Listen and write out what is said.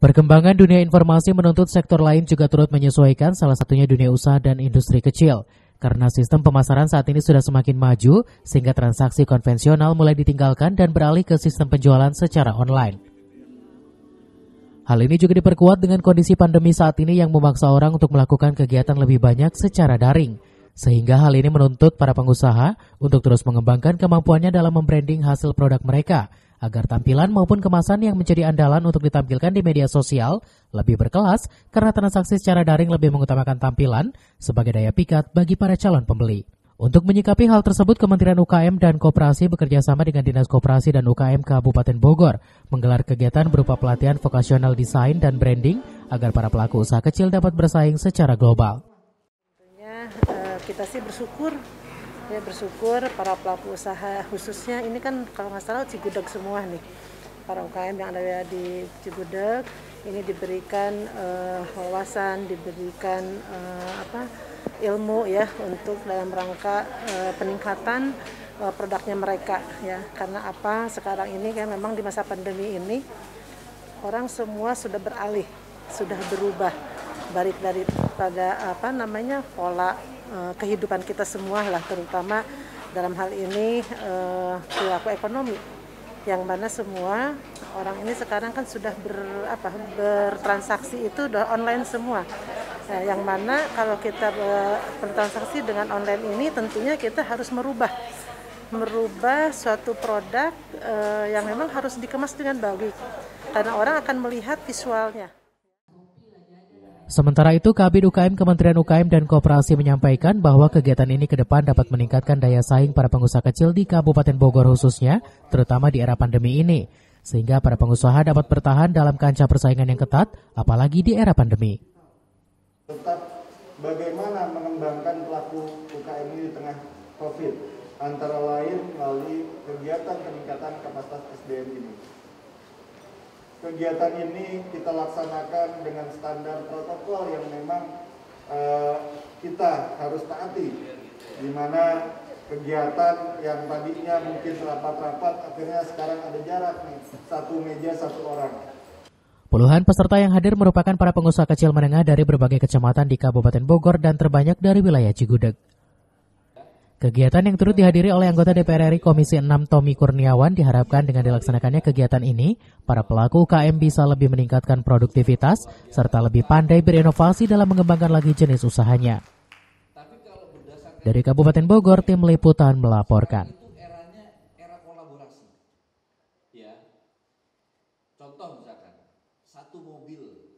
Perkembangan dunia informasi menuntut sektor lain juga turut menyesuaikan, salah satunya dunia usaha dan industri kecil. Karena sistem pemasaran saat ini sudah semakin maju, sehingga transaksi konvensional mulai ditinggalkan dan beralih ke sistem penjualan secara online. Hal ini juga diperkuat dengan kondisi pandemi saat ini yang memaksa orang untuk melakukan kegiatan lebih banyak secara daring. Sehingga hal ini menuntut para pengusaha untuk terus mengembangkan kemampuannya dalam membranding hasil produk mereka, agar tampilan maupun kemasan yang menjadi andalan untuk ditampilkan di media sosial lebih berkelas karena transaksi secara daring lebih mengutamakan tampilan sebagai daya pikat bagi para calon pembeli. Untuk menyikapi hal tersebut, Kementerian UKM dan Koperasi bekerjasama dengan Dinas Koperasi dan UKM Kabupaten Bogor menggelar kegiatan berupa pelatihan vokasional desain dan branding agar para pelaku usaha kecil dapat bersaing secara global. Tentunya kita sih bersyukur para pelaku usaha, khususnya ini kan kalau nggak salah Cigudeg semua nih, para UKM yang ada di Cigudeg ini diberikan wawasan, diberikan ilmu ya untuk dalam rangka peningkatan produknya mereka ya. Karena sekarang ini kan memang di masa pandemi ini orang semua sudah beralih, sudah berubah balik daripada pola kehidupan kita semua lah, terutama dalam hal ini perilaku ekonomi, yang mana semua orang ini sekarang kan sudah bertransaksi itu udah online semua. Nah, yang mana kalau kita bertransaksi dengan online ini tentunya kita harus merubah suatu produk yang memang harus dikemas dengan baik, karena orang akan melihat visualnya. Sementara itu, Kabid UKM Kementerian UKM dan Koperasi menyampaikan bahwa kegiatan ini ke depan dapat meningkatkan daya saing para pengusaha kecil di Kabupaten Bogor khususnya, terutama di era pandemi ini, sehingga para pengusaha dapat bertahan dalam kancah persaingan yang ketat, apalagi di era pandemi. Tetap bagaimana mengembangkan pelaku UKM ini di tengah COVID, antara lain melalui kegiatan peningkatan kapasitas SDM ini. Kegiatan ini kita laksanakan dengan standar protokol yang memang kita harus taati, di mana kegiatan yang tadinya mungkin rapat-rapat akhirnya sekarang ada jarak nih, 1 meja 1 orang. Puluhan peserta yang hadir merupakan para pengusaha kecil menengah dari berbagai kecamatan di Kabupaten Bogor dan terbanyak dari wilayah Cigudeg. Kegiatan yang turut dihadiri oleh anggota DPR RI Komisi 6 Tommy Kurniawan diharapkan dengan dilaksanakannya kegiatan ini, para pelaku UKM bisa lebih meningkatkan produktivitas serta lebih pandai berinovasi dalam mengembangkan lagi jenis usahanya. Dari Kabupaten Bogor, tim liputan melaporkan. Era kolaborasi. Ya. Contoh misalkan, satu mobil